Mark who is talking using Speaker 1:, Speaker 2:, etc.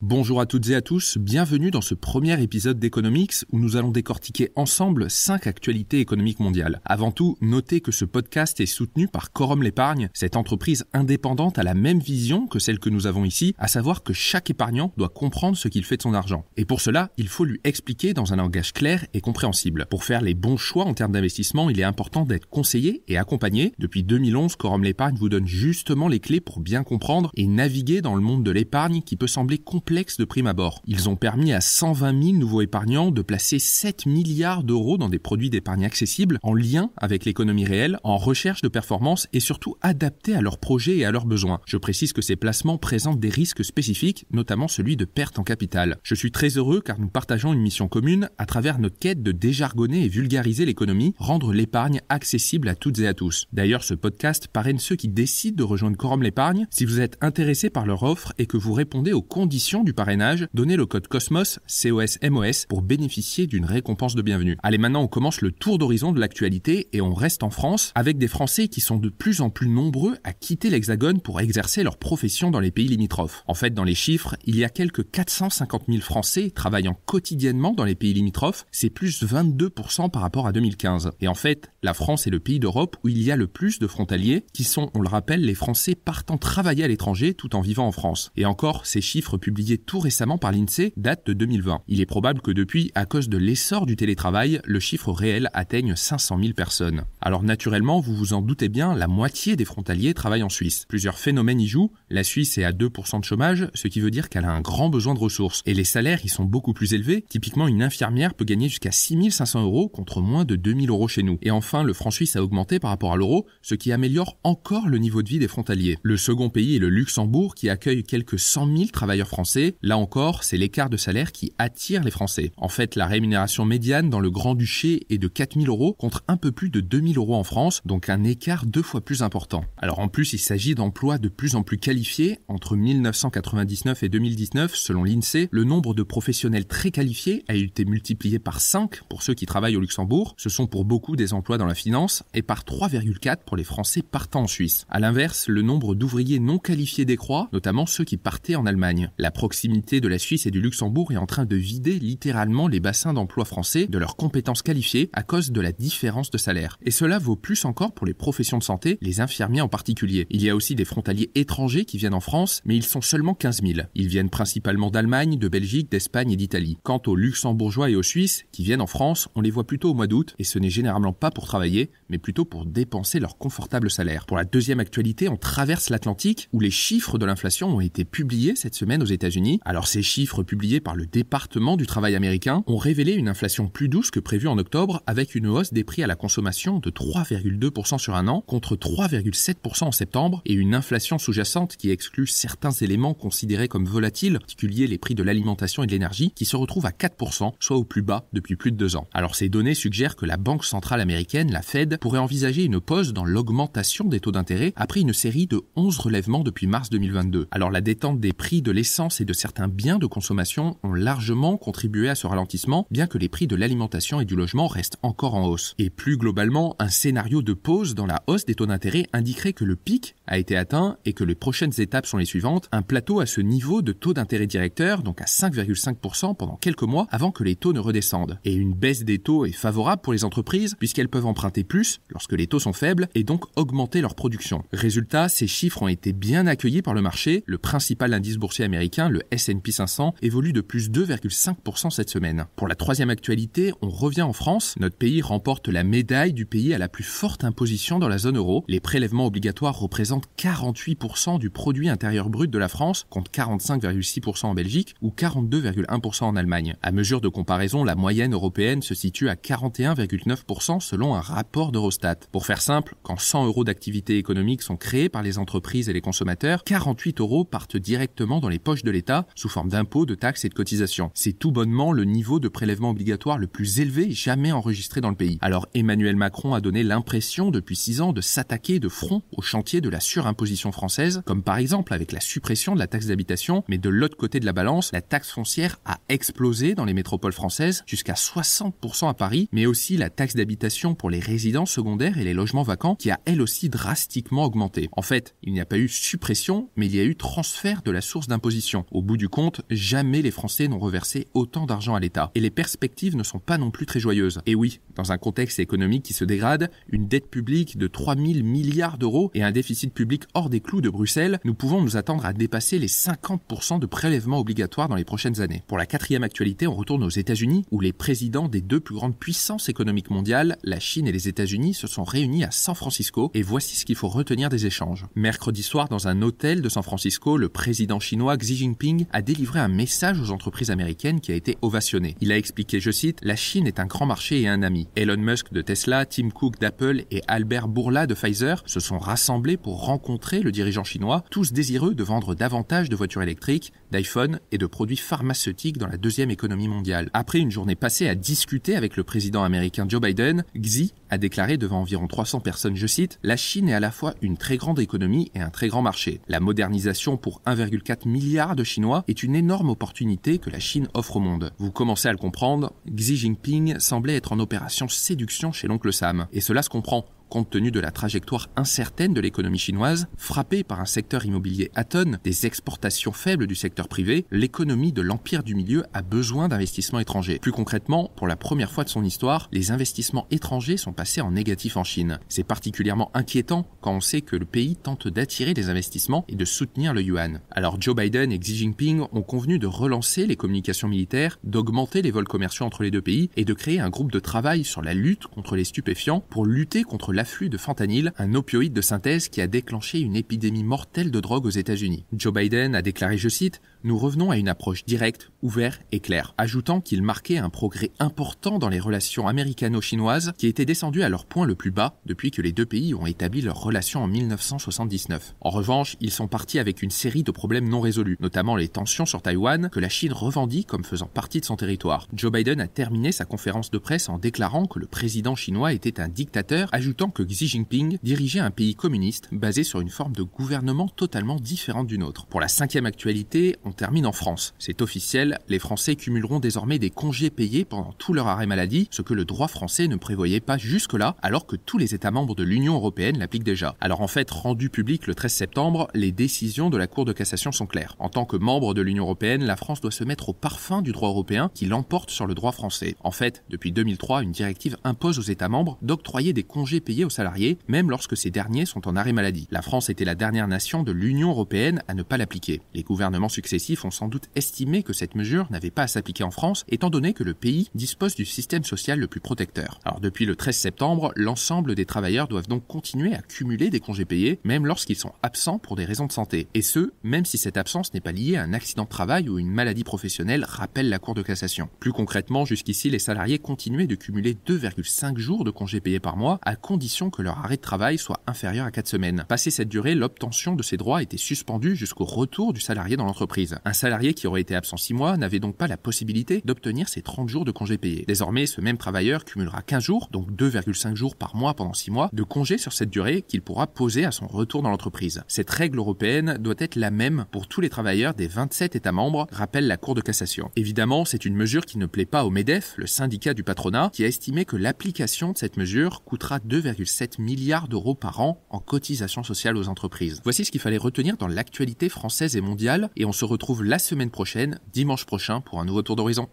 Speaker 1: Bonjour à toutes et à tous, bienvenue dans ce premier épisode d'Economics où nous allons décortiquer ensemble 5 actualités économiques mondiales. Avant tout, notez que ce podcast est soutenu par Quorum l'Épargne, cette entreprise indépendante a la même vision que celle que nous avons ici, à savoir que chaque épargnant doit comprendre ce qu'il fait de son argent. Et pour cela, il faut lui expliquer dans un langage clair et compréhensible. Pour faire les bons choix en termes d'investissement, il est important d'être conseillé et accompagné. Depuis 2011, Quorum l'Épargne vous donne justement les clés pour bien comprendre et naviguer dans le monde de l'épargne qui peut sembler complexe de prime abord. Ils ont permis à 120 000 nouveaux épargnants de placer 7 milliards d'euros dans des produits d'épargne accessibles, en lien avec l'économie réelle, en recherche de performance et surtout adaptés à leurs projets et à leurs besoins. Je précise que ces placements présentent des risques spécifiques, notamment celui de perte en capital. Je suis très heureux car nous partageons une mission commune à travers notre quête de déjargonner et vulgariser l'économie, rendre l'épargne accessible à toutes et à tous. D'ailleurs, ce podcast parraine ceux qui décident de rejoindre Quorum l'Épargne. Si vous êtes intéressé par leur offre et que vous répondez aux conditions du parrainage, donnez le code COSMOS, COSMOS, pour bénéficier d'une récompense de bienvenue. Allez, maintenant on commence le tour d'horizon de l'actualité et on reste en France avec des Français qui sont de plus en plus nombreux à quitter l'Hexagone pour exercer leur profession dans les pays limitrophes. En fait, dans les chiffres, il y a quelques 450 000 Français travaillant quotidiennement dans les pays limitrophes, c'est plus 22% par rapport à 2015. Et en fait, la France est le pays d'Europe où il y a le plus de frontaliers qui sont, on le rappelle, les Français partant travailler à l'étranger tout en vivant en France. Et encore, ces chiffres publiés tout récemment par l'INSEE datent de 2020. Il est probable que depuis, à cause de l'essor du télétravail, le chiffre réel atteigne 500 000 personnes. Alors naturellement, vous vous en doutez bien, la moitié des frontaliers travaillent en Suisse. Plusieurs phénomènes y jouent. La Suisse est à 2% de chômage, ce qui veut dire qu'elle a un grand besoin de ressources. Et les salaires y sont beaucoup plus élevés. Typiquement, une infirmière peut gagner jusqu'à 6 500 € contre moins de 2 000 € chez nous. Et enfin, le franc suisse a augmenté par rapport à l'euro, ce qui améliore encore le niveau de vie des frontaliers. Le second pays est le Luxembourg qui accueille quelques 100 000 travailleurs français. Là encore, c'est l'écart de salaire qui attire les Français. En fait, la rémunération médiane dans le Grand-Duché est de 4 000 € contre un peu plus de 2 000 € en France, donc un écart 2 fois plus important. Alors en plus, il s'agit d'emplois de plus en plus qualifiés. Entre 1999 et 2019, selon l'INSEE, le nombre de professionnels très qualifiés a été multiplié par 5 pour ceux qui travaillent au Luxembourg. Ce sont pour beaucoup des emplois dans la finance et par 3,4 pour les Français partant en Suisse. À l'inverse, le nombre d'ouvriers non qualifiés décroît, notamment ceux qui partaient en Allemagne. La proximité de la Suisse et du Luxembourg est en train de vider littéralement les bassins d'emploi français de leurs compétences qualifiées à cause de la différence de salaire. Et cela vaut plus encore pour les professions de santé, les infirmiers en particulier. Il y a aussi des frontaliers étrangers qui viennent en France, mais ils sont seulement 15 000. Ils viennent principalement d'Allemagne, de Belgique, d'Espagne et d'Italie. Quant aux Luxembourgeois et aux Suisses qui viennent en France, on les voit plutôt au mois d'août, et ce n'est généralement pas pour travailler, mais plutôt pour dépenser leur confortable salaire. Pour la deuxième actualité, on traverse l'Atlantique, où les chiffres de l'inflation ont été publiés cette semaine aux États-Unis. Alors ces chiffres publiés par le département du travail américain ont révélé une inflation plus douce que prévu en octobre, avec une hausse des prix à la consommation de 3,2% sur un an contre 3,7% en septembre et une inflation sous-jacente qui exclut certains éléments considérés comme volatiles, en particulier les prix de l'alimentation et de l'énergie, qui se retrouvent à 4%, soit au plus bas depuis plus de 2 ans. Alors ces données suggèrent que la Banque centrale américaine, la Fed, pourrait envisager une pause dans l'augmentation des taux d'intérêt après une série de 11 relèvements depuis mars 2022. Alors la détente des prix de l'essence et de certains biens de consommation ont largement contribué à ce ralentissement, bien que les prix de l'alimentation et du logement restent encore en hausse. Et plus globalement, un scénario de pause dans la hausse des taux d'intérêt indiquerait que le pic a été atteint et que les prochaines étapes sont les suivantes. Un plateau à ce niveau de taux d'intérêt directeur, donc à 5,5% pendant quelques mois avant que les taux ne redescendent. Et une baisse des taux est favorable pour les entreprises puisqu'elles peuvent emprunter plus lorsque les taux sont faibles et donc augmenter leur production. Résultat, ces chiffres ont été bien accueillis par le marché. Le principal indice boursier américain, le S&P 500, évolue de plus 2,5% cette semaine. Pour la troisième actualité, on revient en France. Notre pays remporte la médaille du pays à la plus forte imposition dans la zone euro. Les prélèvements obligatoires représentent 48% du produit intérieur brut de la France, contre 45,6% en Belgique ou 42,1% en Allemagne. À mesure de comparaison, la moyenne européenne se situe à 41,9% selon un rapport d'Eurostat. Pour faire simple, quand 100 € d'activité économique sont créés par les entreprises et les consommateurs, 48 € partent directement dans les poches de l'État sous forme d'impôts, de taxes et de cotisations. C'est tout bonnement le niveau de prélèvement obligatoire le plus élevé jamais enregistré dans le pays. Alors Emmanuel Macron a donné l'impression depuis 6 ans de s'attaquer de front au chantier de la surimposition française, comme par exemple avec la suppression de la taxe d'habitation, mais de l'autre côté de la balance, la taxe foncière a explosé dans les métropoles françaises jusqu'à 60% à Paris, mais aussi la taxe d'habitation pour les résidences secondaires et les logements vacants qui a elle aussi drastiquement augmenté. En fait, il n'y a pas eu suppression, mais il y a eu transfert de la source d'imposition. Au bout du compte, jamais les Français n'ont reversé autant d'argent à l'État. Et les perspectives ne sont pas non plus très joyeuses. Et oui, dans un contexte économique qui se dégrade, une dette publique de 3 000 milliards d'euros et un déficit public hors des clous de Bruxelles, nous pouvons nous attendre à dépasser les 50% de prélèvements obligatoires dans les prochaines années. Pour la quatrième actualité, on retourne aux États-Unis, où les présidents des deux plus grandes puissances économiques mondiales, la Chine et les États-Unis, se sont réunis à San Francisco, et voici ce qu'il faut retenir des échanges. Mercredi soir, dans un hôtel de San Francisco, le président chinois Xi Jinping a délivré un message aux entreprises américaines qui a été ovationné. Il a expliqué, je cite, « La Chine est un grand marché et un ami. Elon Musk de Tesla, Tim Cook d'Apple et Albert Bourla de Pfizer se sont rassemblés pour rencontrer le dirigeant chinois, tous désireux de vendre davantage de voitures électriques, d'iPhone et de produits pharmaceutiques dans la deuxième économie mondiale. » Après une journée passée à discuter avec le président américain Joe Biden, Xi a déclaré devant environ 300 personnes, je cite, « La Chine est à la fois une très grande économie et un très grand marché. La modernisation pour 1,4 milliard de Chinois est une énorme opportunité que la Chine offre au monde. » Vous commencez à le comprendre, Xi Jinping semblait être en opération séduction chez l'oncle Sam. Et cela se comprend. Compte tenu de la trajectoire incertaine de l'économie chinoise, frappée par un secteur immobilier atone, des exportations faibles du secteur privé, l'économie de l'empire du milieu a besoin d'investissements étrangers. Plus concrètement, pour la première fois de son histoire, les investissements étrangers sont passés en négatif en Chine. C'est particulièrement inquiétant quand on sait que le pays tente d'attirer des investissements et de soutenir le yuan. Alors Joe Biden et Xi Jinping ont convenu de relancer les communications militaires, d'augmenter les vols commerciaux entre les deux pays et de créer un groupe de travail sur la lutte contre les stupéfiants pour lutter contre l'afflux de fentanyl, un opioïde de synthèse qui a déclenché une épidémie mortelle de drogue aux États-Unis. Joe Biden a déclaré, je cite, « Nous revenons à une approche directe, ouverte et claire », ajoutant qu'il marquait un progrès important dans les relations américano-chinoises qui étaient descendues à leur point le plus bas depuis que les deux pays ont établi leurs relations en 1979. En revanche, ils sont partis avec une série de problèmes non résolus, notamment les tensions sur Taïwan que la Chine revendique comme faisant partie de son territoire. Joe Biden a terminé sa conférence de presse en déclarant que le président chinois était un dictateur, ajoutant que Xi Jinping dirigeait un pays communiste basé sur une forme de gouvernement totalement différente d'une autre. Pour la cinquième actualité, on termine en France. C'est officiel, les Français cumuleront désormais des congés payés pendant tout leur arrêt maladie, ce que le droit français ne prévoyait pas jusque-là, alors que tous les États membres de l'Union européenne l'appliquent déjà. Alors en fait, rendu public le 13 septembre, les décisions de la Cour de cassation sont claires. En tant que membre de l'Union européenne, la France doit se mettre au parfum du droit européen qui l'emporte sur le droit français. En fait, depuis 2003, une directive impose aux États membres d'octroyer des congés payés aux salariés, même lorsque ces derniers sont en arrêt maladie. La France était la dernière nation de l'Union européenne à ne pas l'appliquer. Les gouvernements successifs ont sans doute estimé que cette mesure n'avait pas à s'appliquer en France, étant donné que le pays dispose du système social le plus protecteur. Alors depuis le 13 septembre, l'ensemble des travailleurs doivent donc continuer à cumuler des congés payés, même lorsqu'ils sont absents pour des raisons de santé. Et ce, même si cette absence n'est pas liée à un accident de travail ou une maladie professionnelle, rappelle la Cour de cassation. Plus concrètement, jusqu'ici, les salariés continuaient de cumuler 2,5 jours de congés payés par mois, à condition que leur arrêt de travail soit inférieur à 4 semaines. Passé cette durée, l'obtention de ces droits était suspendue jusqu'au retour du salarié dans l'entreprise. Un salarié qui aurait été absent 6 mois n'avait donc pas la possibilité d'obtenir ses 30 jours de congés payés. Désormais, ce même travailleur cumulera 15 jours, donc 2,5 jours par mois pendant 6 mois, de congés sur cette durée qu'il pourra poser à son retour dans l'entreprise. Cette règle européenne doit être la même pour tous les travailleurs des 27 États membres, rappelle la Cour de cassation. Évidemment, c'est une mesure qui ne plaît pas au MEDEF, le syndicat du patronat, qui a estimé que l'application de cette mesure coûtera 2,7 milliards d'euros par an en cotisation sociale aux entreprises. Voici ce qu'il fallait retenir dans l'actualité française et mondiale, et on se retrouve la semaine prochaine, dimanche prochain, pour un nouveau tour d'horizon.